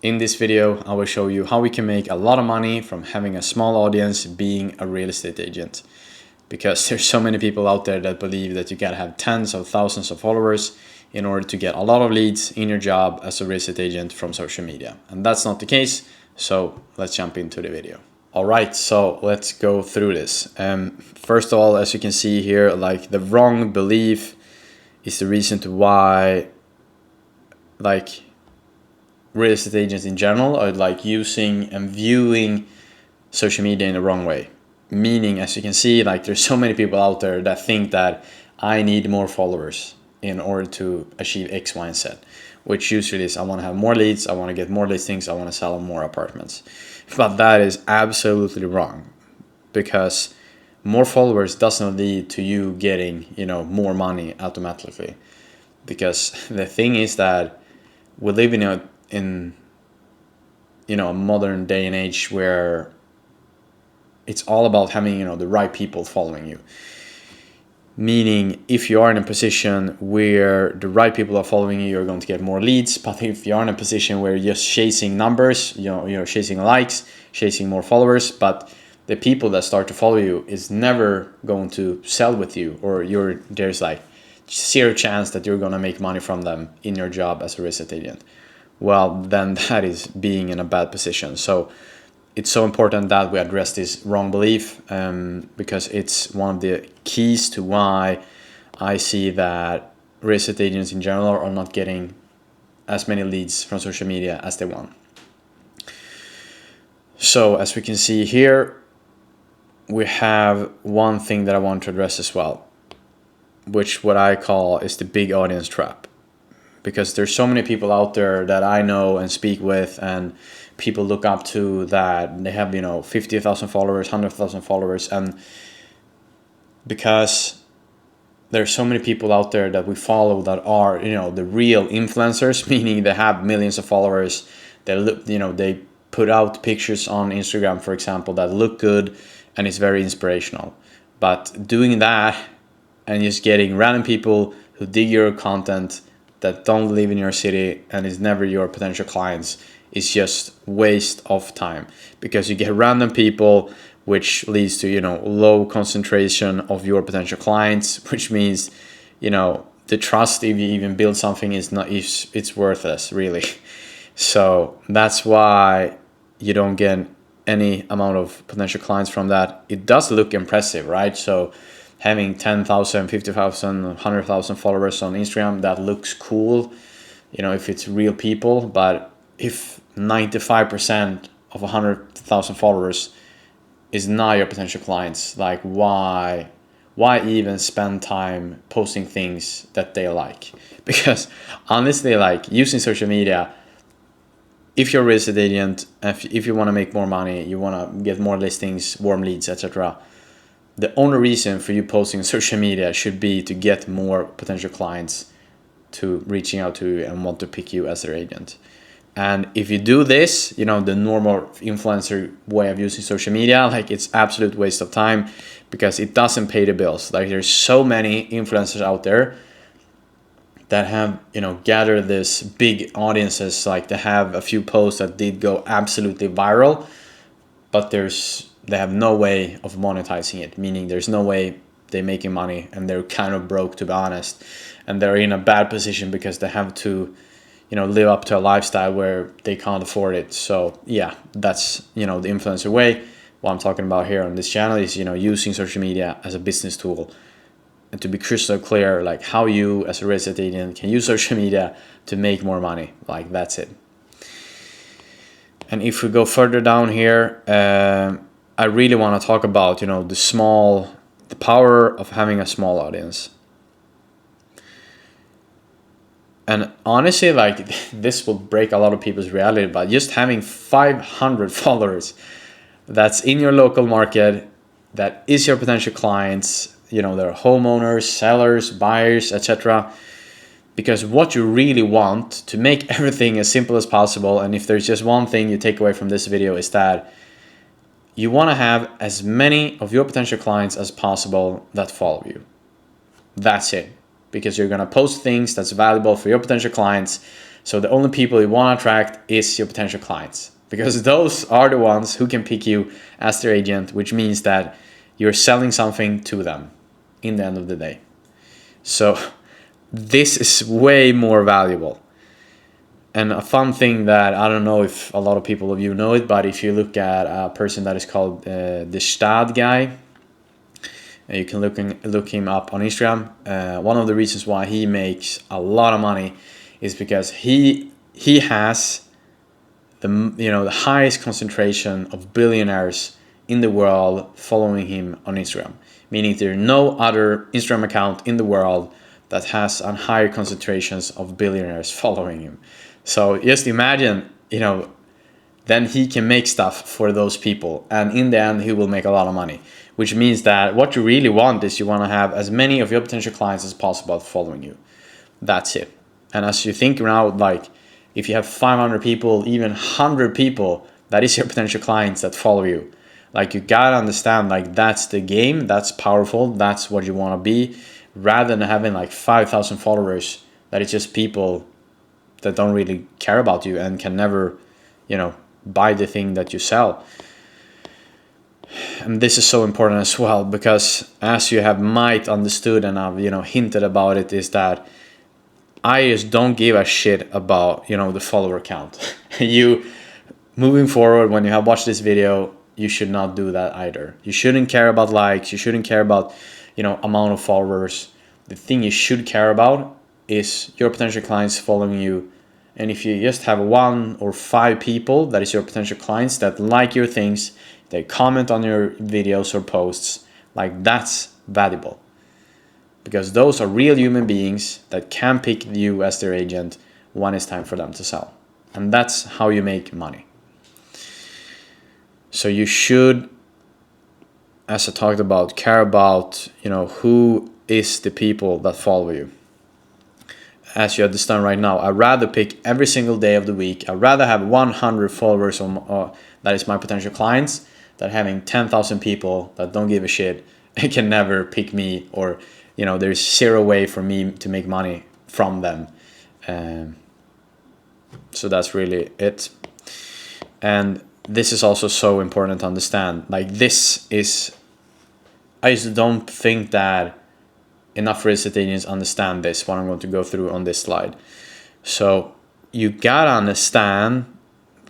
In this video, I will show you how we can make a lot of money from having a small audience being a real estate agent. Because there's so many people out there that believe that you gotta have tens of thousands of followers in order to get a lot of leads in your job as a real estate agent from social media. And that's not the case, so let's jump into the video. Alright, so let's go through this. First of all, as you can see here, like the wrong belief is the reason to why like real estate agents in general are like using and viewing social media in the wrong way. Meaning, as you can see, like there's so many people out there that think that I need more followers in order to achieve X, Y, and Z, which usually is I want to have more leads, I want to get more listings, I want to sell more apartments. But that is absolutely wrong, because more followers doesn't lead to you getting, more money automatically. Because the thing is that we live in a modern day and age where it's all about having the right people following you. Meaning, if you are in a position where the right people are following you, you're going to get more leads. But if you're in a position where you're just chasing numbers, you're chasing likes, chasing more followers, but the people that start to follow you is never going to sell with you, or there's like zero chance that you're going to make money from them in your job as a real estate agent, well, then that is being in a bad position. So it's so important that we address this wrong belief, because it's one of the keys to why I see that real estate agents in general are not getting as many leads from social media as they want. So as we can see here, we have one thing that I want to address as well, which what I call is the big audience trap. Because there's so many people out there that I know and speak with and people look up to that they have 50,000 followers, 100,000 followers, and because there's so many people out there that we follow that are the real influencers, meaning they have millions of followers. They look, they put out pictures on Instagram, for example, that look good and it's very inspirational. But doing that and just getting random people who dig your content that don't live in your city and is never your potential clients is just waste of time, because you get random people, which leads to low concentration of your potential clients, which means the trust, if you even build something, it's worthless really. So that's why you don't get any amount of potential clients from that. It does look impressive, right? So having 10,000, 50,000, 100,000 followers on Instagram, that looks cool, if it's real people. But if 95% of 100,000 followers is not your potential clients, like why even spend time posting things that they like? Because honestly, like using social media, if you're a real estate agent, if you want to make more money, you want to get more listings, warm leads, etc., the only reason for you posting on social media should be to get more potential clients to reaching out to you and want to pick you as their agent. And if you do this, the normal influencer way of using social media, like it's absolute waste of time, because it doesn't pay the bills. Like there's so many influencers out there that have, gathered this big audiences, like they have a few posts that did go absolutely viral, but they have no way of monetizing it, meaning there's no way they're making money, and they're kind of broke, to be honest, and they're in a bad position because they have to live up to a lifestyle where they can't afford it. So yeah, that's the influencer way. What I'm talking about here on this channel is using social media as a business tool, and to be crystal clear, like how you as a real estate agent can use social media to make more money. Like that's it. And if we go further down here, I really want to talk about the power of having a small audience. And honestly, like this will break a lot of people's reality, but just having 500 followers that's in your local market, that is your potential clients, they're homeowners, sellers, buyers, etc. Because what you really want to make everything as simple as possible, and if there's just one thing you take away from this video, is that you want to have as many of your potential clients as possible that follow you. That's it. Because you're going to post things that's valuable for your potential clients. So the only people you want to attract is your potential clients, because those are the ones who can pick you as their agent, which means that you're selling something to them in the end of the day. So this is way more valuable. And a fun thing that I don't know if a lot of people of you know it, but if you look at a person that is called the Stad guy, you can look him up on Instagram. One of the reasons why he makes a lot of money is because he has the highest concentration of billionaires in the world following him on Instagram. Meaning there's no other Instagram account in the world that has a higher concentrations of billionaires following him. So just imagine, then he can make stuff for those people, and in the end he will make a lot of money, which means that what you really want is you want to have as many of your potential clients as possible following you. That's it. And as you think now, like if you have 500 people, even 100 people, that is your potential clients that follow you. Like you gotta understand, like that's the game, that's powerful, that's what you want to be, rather than having like 5,000 followers that is just people that don't really care about you and can never, buy the thing that you sell. And this is so important as well, because as you might understood and I've hinted about it, is that I just don't give a shit about the follower count. You moving forward, when you have watched this video, you should not do that either. You shouldn't care about likes, you shouldn't care about amount of followers. The thing you should care about is your potential clients following you. And if you just have 1 or 5 people that is your potential clients that like your things, they comment on your videos or posts, like that's valuable. Because those are real human beings that can pick you as their agent when it's time for them to sell. And that's how you make money. So you should, as I talked about, care about, who is the people that follow you. As you understand right now, I'd rather pick every single day of the week. I'd rather have 100 followers that is my potential clients than having 10,000 people that don't give a shit and can never pick me, or there's zero way for me to make money from them. So that's really it. And this is also so important to understand. Like I just don't think that enough real estate agents understand this, what I'm going to go through on this slide. So you gotta understand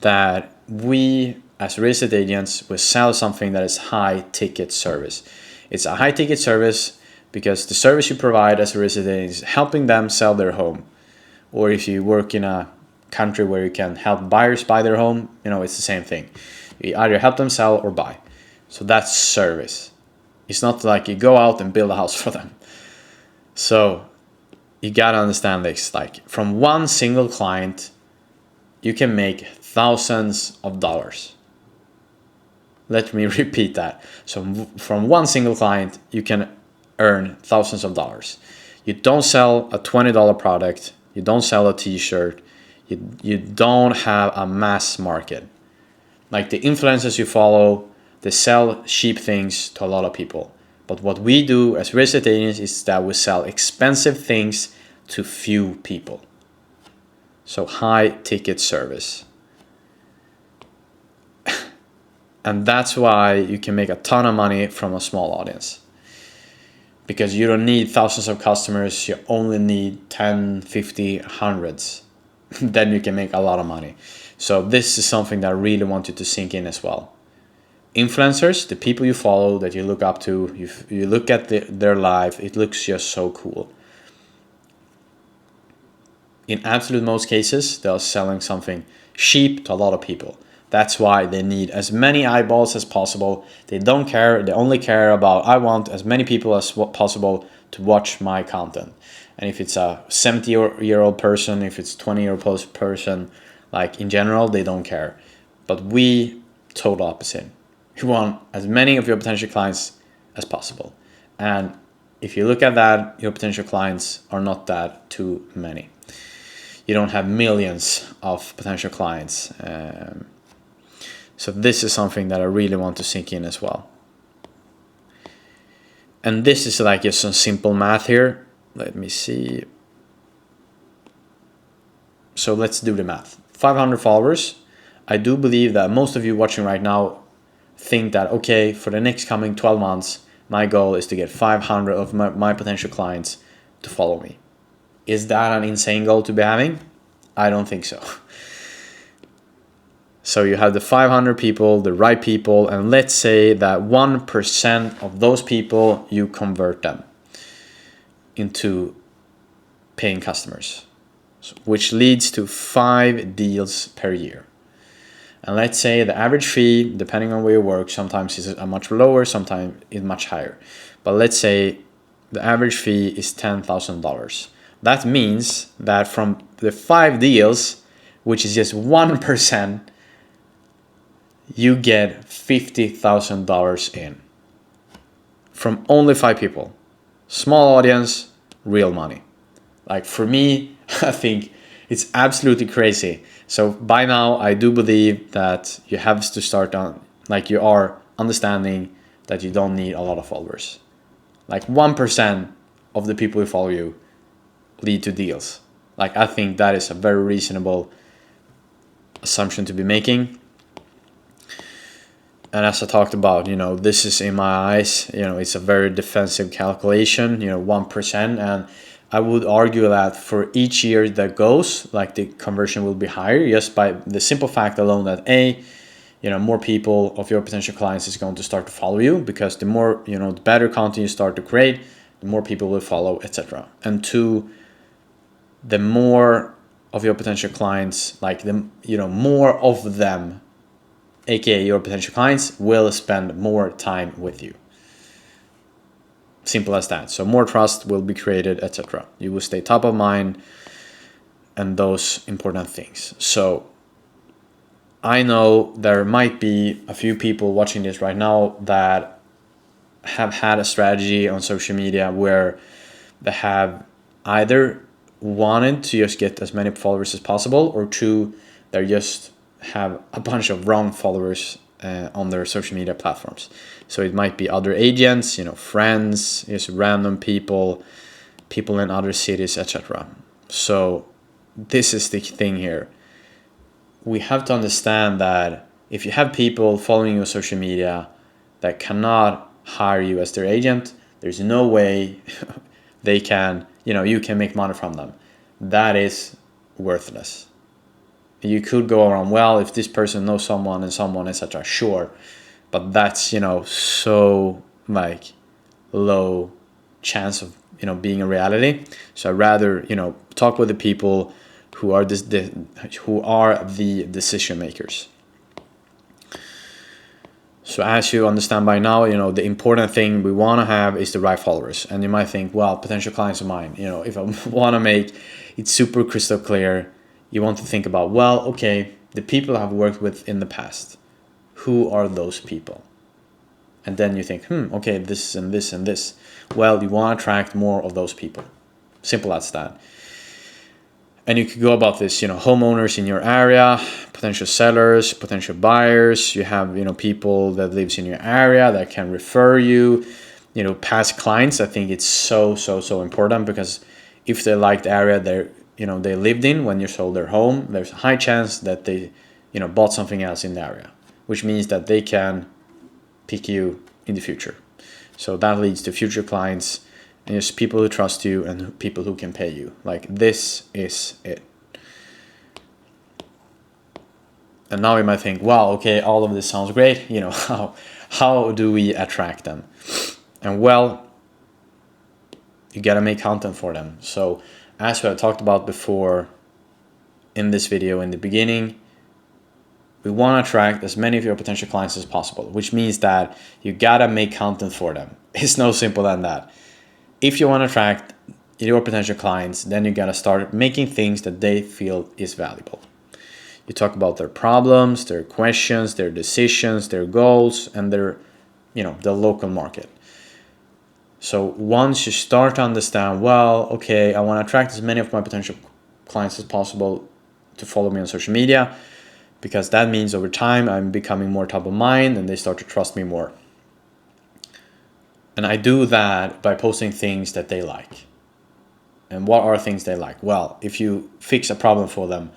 that we as real estate agents will sell something that is high ticket service. It's a high ticket service because the service you provide as a real estate agent is helping them sell their home. Or if you work in a country where you can help buyers buy their home, it's the same thing. You either help them sell or buy. So that's service. It's not like you go out and build a house for them. So you gotta understand this, like from one single client, you can make thousands of dollars. Let me repeat that. So from one single client, you can earn thousands of dollars. You don't sell a $20 product. You don't sell a t-shirt. You don't have a mass market. Like the influencers you follow, they sell cheap things to a lot of people. But what we do as real estate agents is that we sell expensive things to few people. So high ticket service. And that's why you can make a ton of money from a small audience. Because you don't need thousands of customers, you only need 10, 50, hundreds. Then you can make a lot of money. So this is something that I really want you to sink in as well. Influencers, the people you follow, that you look up to, you look at their life, it looks just so cool. In absolute most cases, they're selling something cheap to a lot of people. That's why they need as many eyeballs as possible. They don't care, they only care about, I want as many people as possible to watch my content. And if it's a 70-year-old person, if it's a 20-year-old person, like in general, they don't care. But we, total opposite. You want as many of your potential clients as possible. And if you look at that, your potential clients are not that too many. You don't have millions of potential clients. So this is something that I really want to sink in as well. And this is like just some simple math here. Let me see. So let's do the math. 500 followers. I do believe that most of you watching right now think that, okay, for the next coming 12 months, my goal is to get 500 of my potential clients to follow me. Is that an insane goal to be having? I don't think so. So you have the 500 people, the right people, and let's say that 1% of those people, you convert them into paying customers, which leads to 5 deals per year. And let's say the average fee, depending on where you work, sometimes is much lower, sometimes is much higher. But let's say the average fee is $10,000. That means that from the 5 deals, which is just 1%, you get $50,000 in from only 5 people. Small audience, real money. Like for me, I think it's absolutely crazy. So by now, I do believe that you have to start on, like you are understanding that you don't need a lot of followers. Like 1% of the people who follow you lead to deals. Like I think that is a very reasonable assumption to be making. And as I talked about, this is in my eyes, it's a very defensive calculation, 1%. And I would argue that for each year that goes, like the conversion will be higher just by the simple fact alone that more people of your potential clients is going to start to follow you, because the more, the better content you start to create, the more people will follow, etc. And 2, the more of your potential clients, like more of them, aka your potential clients, will spend more time with you. Simple as that. So more trust will be created, etc. You will stay top of mind and those important things. So I know there might be a few people watching this right now that have had a strategy on social media where they have either wanted to just get as many followers as possible, or 2, they just have a bunch of wrong followers on their social media platforms. So it might be other agents, friends, just random people in other cities, etc. So this is the thing here. We have to understand that if you have people following you on social media that cannot hire you as their agent, there's no way they can, you can make money from them. That is worthless. You could go around, well, if this person knows someone and someone, etc. Sure, but that's so like low chance of being a reality. So I'd rather talk with the people who are the decision makers. So as you understand by now, the important thing we want to have is the right followers. And you might think, well, potential clients of mine, if I want to make it super crystal clear, you want to think about, well, okay, the people I've worked with in the past, who are those people? And then you think, okay, this and this and this. Well, you want to attract more of those people. Simple as that. And you could go about this, homeowners in your area, potential sellers, potential buyers. You have, people that lives in your area that can refer you, past clients. I think it's so important, because if they like the area they lived in when you sold their home, there's a high chance that they, bought something else in the area, which means that they can pick you in the future. So that leads to future clients, and just people who trust you and people who can pay you. Like, this is it. And now you might think, wow, okay, all of this sounds great. How do we attract them? And well, you gotta make content for them. So as we have talked about before in this video in the beginning, we want to attract as many of your potential clients as possible, which means that you gotta make content for them. It's no simple than that. If you want to attract your potential clients, then you gotta start making things that they feel is valuable. You talk about their problems, their questions, their decisions, their goals, and their, the local market. So once you start to understand, well, okay, I want to attract as many of my potential clients as possible to follow me on social media, because that means over time I'm becoming more top of mind and they start to trust me more. And I do that by posting things that they like. And what are things they like? Well, if you fix a problem for them,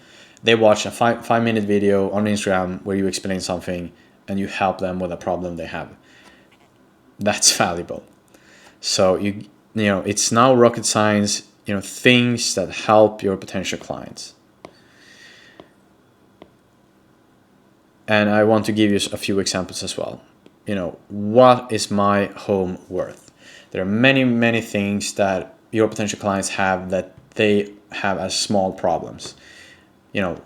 they watch a 5 minute video on Instagram where you explain something and you help them with a problem they have. That's valuable. So you know, it's now rocket science, you know, things that help your potential clients. And I want to give you a few examples as well. You know, what is my home worth? There are many things that your potential clients have that they have as small problems. You know,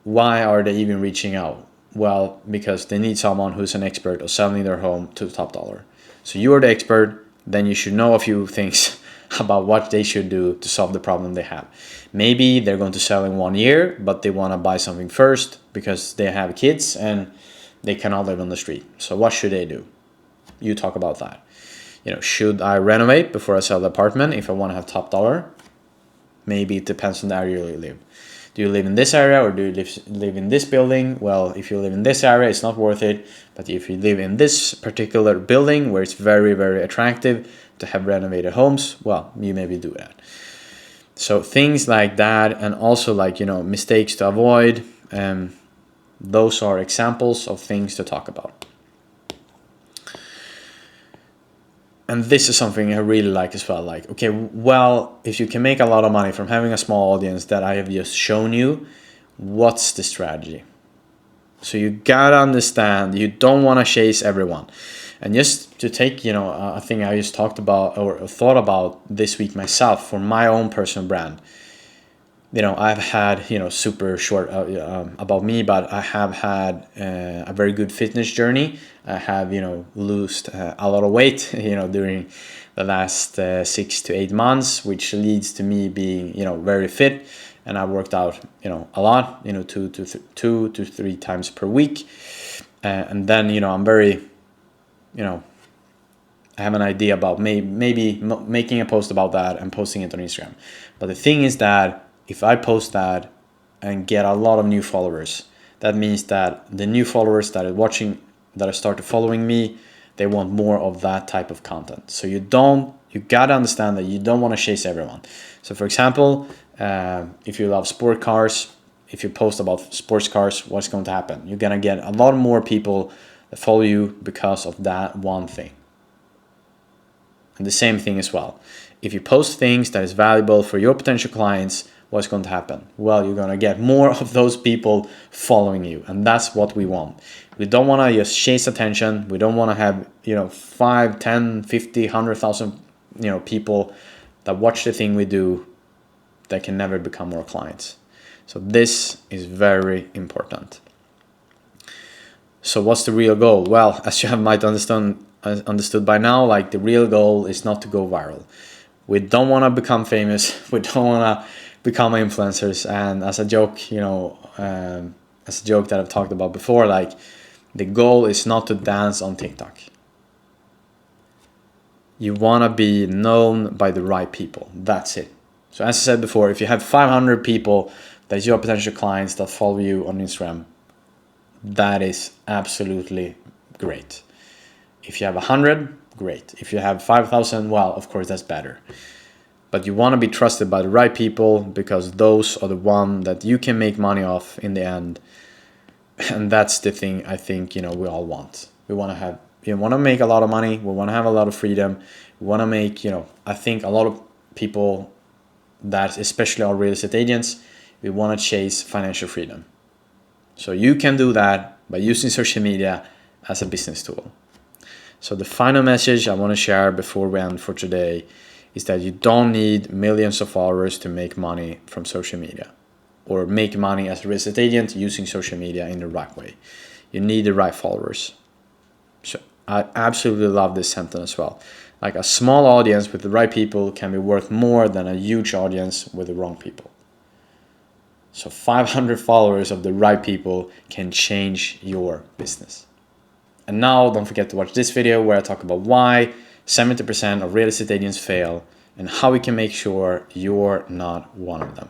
why are they even reaching out? Well, because they need someone who's an expert of selling their home to the top dollar. So you are the expert, then you should know a few things about what they should do to solve the problem they have. Maybe they're going to sell in 1 year, but they want to buy something first because they have kids and they cannot live on the street. So what should they do? You talk about that. You know, should I renovate before I sell the apartment if I want to have top dollar? Maybe it depends on the area you live. Do you live in this area or do you live in this building? Well, if you live in this area, it's not worth it. But if you live in this particular building where it's very attractive to have renovated homes, well, you maybe do that. So things like that, and also like, you know, mistakes to avoid. Those are examples of things to talk about. And this is something I really like as well. Like, okay, well, if you can make a lot of money from having a small audience that I have just shown you, what's the strategy? So you gotta understand, you don't want to chase everyone. And just to take, you know, a thing I just talked about or thought about this week myself for my own personal brand. You know, I've had, you know, super short about me, but I have had a very good fitness journey. I have, you know, lost a lot of weight, you know, during the last 6 to 8 months, which leads to me being, you know, very fit. And I worked out, you know, a lot, you know, 2 to 3 times per week. And then, you know, I'm very, you know, I have an idea about maybe making a post about that and posting it on Instagram. But the thing is that if I post that and get a lot of new followers, that means that the new followers that are watching, that are started following me, they want more of that type of content. So you gotta understand that you don't want to chase everyone. So for example, if you love sport cars, if you post about sports cars, what's going to happen? You're gonna get a lot more people that follow you because of that one thing. And the same thing as well. If you post things that is valuable for your potential clients, what's going to happen? Well, you're going to get more of those people following you. And that's what we want. We don't want to just chase attention. We don't want to have, you know, 5, 10, 50, 100,000, you know, people that watch the thing we do that can never become more clients. So this is very important. So what's the real goal? Well, as you might understood by now, like the real goal is not to go viral. We don't want to become famous. We don't want to become influencers. And as a joke, you know, as a joke that I've talked about before, like the goal is not to dance on TikTok. You want to be known by the right people. That's it. So as I said before, if you have 500 people that's your potential clients that follow you on Instagram, that is absolutely great. If you have 100, great. If you have 5,000, well, of course, that's better. But you want to be trusted by the right people because those are the ones that you can make money off in the end. And that's the thing I think, you know, we all want. We want to make a lot of money. We want to have a lot of freedom. We want to make, you know, I think a lot of people that, especially our real estate agents, we want to chase financial freedom. So you can do that by using social media as a business tool. So the final message I want to share before we end for today is that you don't need millions of followers to make money from social media or make money as a real estate agent using social media in the right way. You need the right followers. So I absolutely love this sentence as well. Like a small audience with the right people can be worth more than a huge audience with the wrong people. So 500 followers of the right people can change your business. And now don't forget to watch this video where I talk about why 70% of real estate agents fail and how we can make sure you're not one of them.